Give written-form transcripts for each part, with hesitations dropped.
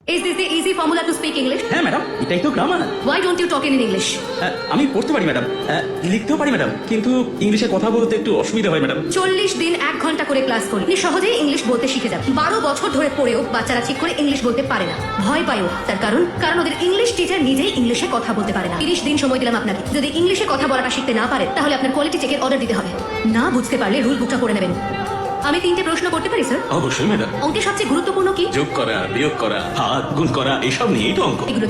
Is this the easy formula to speak English? হ্যাঁ madam, এটাই তো grammar. Why don't you talk in English? আমি পড়তে পারি ম্যাডাম, লিখতেও পারি ম্যাডাম, কিন্তু ইংলিশে কথা বলতে একটু অসুবিধা হয় ম্যাডাম। 40 দিন 1 ঘন্টা করে ক্লাস করি, আপনি সহজেই ইংলিশ বলতে শিখে যাবেন। 12 বছর ধরে পড়েও বাচ্চারা ঠিক করে ইংলিশ বলতে পারে না, ভয় পায়ও। তার কারণ ওদের ইংলিশ টিচার নিজেই ইংলিশে কথা বলতে পারে না। 30 দিন সময় দিলাম আপনাকে, যদি ইংলিশে কথা বলাটা শিখতে না পারেন তাহলে আপনার কোয়ালিটি চেকের অর্ডার দিতে হবে। না বুঝতে পারলে রুল বুকটা করে নেবেন। আমি 3টে প্রশ্ন করতে পারি স্যার? অবশ্যই ম্যাডাম। অঙ্কে সবচেয়ে গুরুত্বপূর্ণ কি? যোগ করা, বিয়োগ করা, ভাগ, গুণ করা, এসব নিয়েই তো অঙ্ক। এগুলো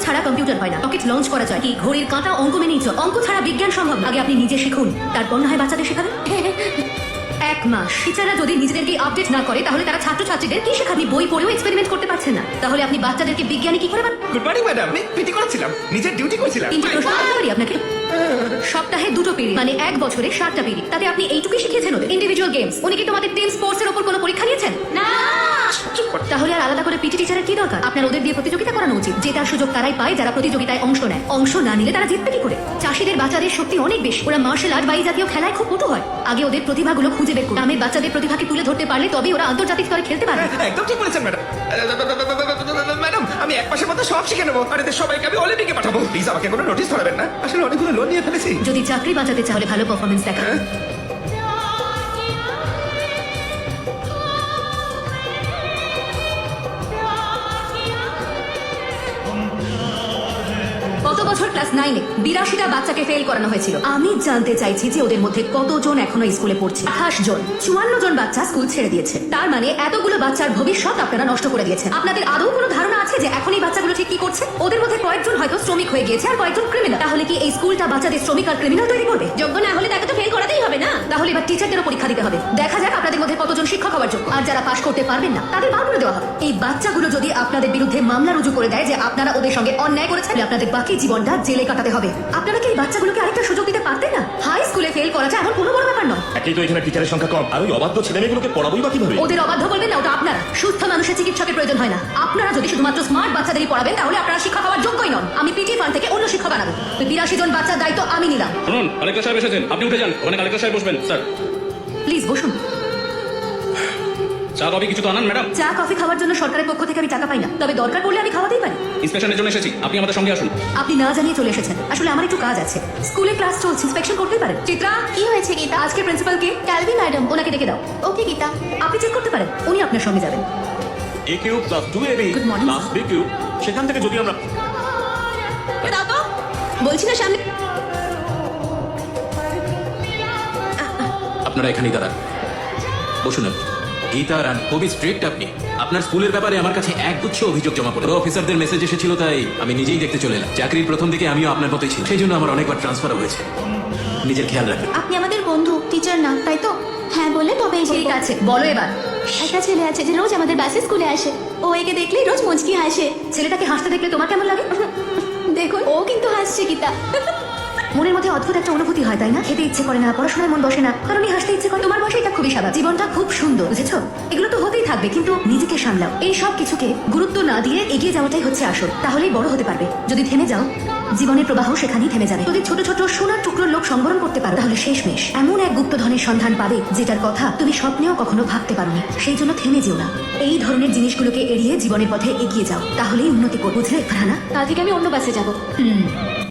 ছাড়া কম্পিউটার হয় না। রকেট লঞ্চ করা যায় কি? ঘড়ির কাঁটা অঙ্ক মেনেই চল। অঙ্ক ছাড়া বিজ্ঞান সম্ভব না। আগে আপনি নিজে শিখুন, তারপর না হয় বাচ্চাদের শেখাবেন। 1 মাস টিচাররা যদি নিজেদেরকে আপডেট না করে তাহলে তারা ছাত্রছাত্রীদের কি শেখাবে? আপনি বই পড়েও এক্সপেরিমেন্ট করতে পারছেন না, তাহলে আপনি বাচ্চাদেরকে বিজ্ঞানী কি করে বানাবেন? গুড মর্নিং ম্যাডাম, আমি পিটি করেছিলাম, নিজের ডিউটি করেছিলাম। 3টে প্রশ্ন করতে পারি আপনাকে? সপ্তাহে 2টো পিরিয়ড, মানে 1 বছরে 7টা পিরিয়ড। তাতে আপনি এইটুকুই শিখিয়েছেন ওদের। ইন্ডিভিজুয়াল গেমস, উনি কি তোমাদের টিম স্পোর্টস এর উপর কোনো পরীক্ষা নিয়েছেন? না। তাহলে আর আলাদা করে পিটি টিচারের কি দরকার? আপনার ওদের দিয়ে প্রতিযোগিতা করানো উচিত। জেতার সুযোগ তারাই পায় যারা প্রতিযোগিতায় অংশ নেয়। অংশ না নিলে তারা জিতবে কি করে? চাষীদের বাচ্চাদের শক্তি অনেক বেশি, ওরা মার্শাল আর্ট বা এই জাতীয় খেলায় খুব পটু হয়। আগে ওদের প্রতিভাগুলো খুঁজে বের করুন। গ্রামের বাচ্চাদের প্রতিভাকে তুলে ধরতে পারলে তবেই ওরা আন্তর্জাতিক স্তরে খেলতে পারবে। একদম ঠিক বলেছেন ম্যাডাম। ম্যাডাম, আমি 1 মাসের মধ্যে সব শিখে নেবো, আর এদের সবাইকে আমি অলিম্পিকে পাঠাবো। প্লিজ আমাকে কোনো নোটিস ধরাবেন না, আসলে অনেকগুলো লোন নিয়ে ফেলেছি। যদি চাকরি বাঁচাতে চাইলে ভালো পারফরমেন্স দেখা। গত বছর ক্লাস 9-এ 82টা বাচ্চাকে ফেল করানো হয়েছিল। আমি জানতে চাইছি যে ওদের মধ্যে কতজন এখনো স্কুলে পড়ছে। 28 জন। 54 জন বাচ্চা স্কুল ছেড়ে দিয়েছে। তার মানে এতগুলো বাচ্চার ভবিষ্যৎ আপনারা নষ্ট করে দিয়েছেন। আপনাদের আদৌ কোনো ধারণা আছে যে এখন এই বাচ্চাগুলো ঠিক কি করছে? ওদের মধ্যে কয়েকজন হয়তো শ্রমিক হয়ে গিয়েছে আর কয়েকজন ক্রিমিনাল। তাহলে কি এই স্কুলটা বাচ্চাদের শ্রমিক আর ক্রিমিনাল তৈরি করবে? যোগ্য না হলে তাকে তো ফেল করাতেই হবে না? তাহলে এবার টিচারদেরও পরীক্ষা দিতে হবে। দেখা যাক আপনাদের মধ্যে কতজন শিক্ষক হওয়ার যোগ্য। আর যারা পাশ করতে পারবেন না তাদের বার করে দেওয়া হবে। এই বাচ্চাগুলো যদি আপনাদের বিরুদ্ধে মামলা রুজু করে দেয় যে আপনারা ওদের সঙ্গে অন্যায় করেছেন, আপনাদের বাকি জীবনটা জেলে কাটাতে হবে। আপনারা কি এই বাচ্চাগুলোকে আরেকটা সুযোগ দিতে পারতেন না? হাই স্কুলে ফেল করাটা এমন কোনো বড় ব্যাপার নয়। একই তো এখানে টিচারের সংখ্যা কম, আর ওই অবাধ্য ছেলেমেয়েগুলোকে পড়াবোই বা কিভাবে? ওদের অবাধ্য বলবেন না, ওটা আপনারা। সুস্থ মানুষের চিকিৎসকের প্রয়োজন হয় না। আপনারা যদি শুধুমাত্র স্মার্ট বাচ্চাদেরই পড়াবেন তাহলে আপনারা শিক্ষক হওয়ার যোগ্যই নন। আমি পিটি ফান্ড থেকে অন্য শিক্ষক বানাবো। 82 জন বাচ্চার দায়িত্ব আমি নিলাম। শুনুন, কালেক্টর সাহেব এসেছেন, আপনি উঠে যান। ওখানে কালেক্টর সাহেব বসবেন। স্যার, প্লিজ বসুন। চা কফি কিছু তো আনান ম্যাডাম। চা কফি খাওয়ার জন্য সরকারের পক্ষ থেকে আমি টাকা পাই না, তবে দরকার পড়লে আমি খাওয়াতেই পারি। ইন্সপেকশনের জন্য এসেছি, আপনি আমাদের সঙ্গে আসুন। আপনি না জানিয়ে চলে এসেছেন। আসলে আমার একটু কাজ আছে। স্কুলে ক্লাস চলছে, ইন্সপেকশন করতেই পারেন। চিত্রা, কি হয়েছে গীতা? আজকে প্রিন্সিপাল কে? ক্যালভি ম্যাডাম। ওনাকে ডেকে দাও। ওকে গীতা। আপনি চেক করতে পারেন, উনি আপনার সঙ্গে যাবেন। a cube plus 2ab Good morning, plus b cube, সেখান থেকে যদি আমরা দাও তো, বলছি না সামনে। আপনারা এখানেই দাঁড়ান, বসুন। আপনি গীতা রান, খুবই স্ট্রিক্ট আপনি। আপনার স্কুলের ব্যাপারে আমার কাছে একগুচ্ছ অভিযোগ জমা পড়ে। অফিসারদের মেসেজ এসেছিল, তাই আমি নিজেই দেখতে চলে এলাম। চাকরির প্রথম দিকে আমিও আপনার মতোই ছিল, সেই জন্য আমার অনেকবার ট্রান্সফারও হয়েছে। নিজের খেয়াল রাখবেন। আপনি আমাদের বন্ধু, টিচার না, তাই তো? হ্যাঁ বললে তবেই ঠিক আছে, বলো এবার। একটা ছেলে আছে যে রোজ আমাদের বাসে স্কুলে আসে। ও একে দেখলেই রোজ মুচকি হাসে। ছেলেটাকে হাসতে দেখলে তোমার কেমন লাগে? দেখুন, ও কিন্তু হাসছে গীতা। মনের মধ্যে অদ্ভুত একটা অনুভূতি হয়, তাই না? খেতে ইচ্ছে করে না, পড়াশোনায় মন বসে না, কারণ হাসতে ইচ্ছে করে। তোমার বয়সে এটা খুবই স্বাভাবিক। জীবনটা খুব সুন্দর, বুঝেছো? এগুলো তো হতেই থাকবে, কিন্তু নিজেকে সামলাও। এই সব কিছুকে গুরুত্ব না দিয়ে এগিয়ে যাওয়াটাই হচ্ছে আসল। তাহলেই বড় হতে পারবে। যদি থেমে যাও, জীবনের প্রবাহ সেখানেই থেমে যাবে। যদি ছোট ছোট সোনার টুকরোর লোক সংবরণ করতে পারো, তাহলে শেষমেশ এমন এক গুপ্তধনের সন্ধান পাবে যেটার কথা তুমি স্বপ্নেও কখনো ভাবতে পারোনি। সেই জন্য থেমে যেও না। এই ধরনের জিনিসগুলোকে এড়িয়ে জীবনের পথে এগিয়ে যাও, তাহলেই উন্নতি করবে। বুঝলে ফারহানা? কাল থেকে আমি অন্য বাসে যাবো।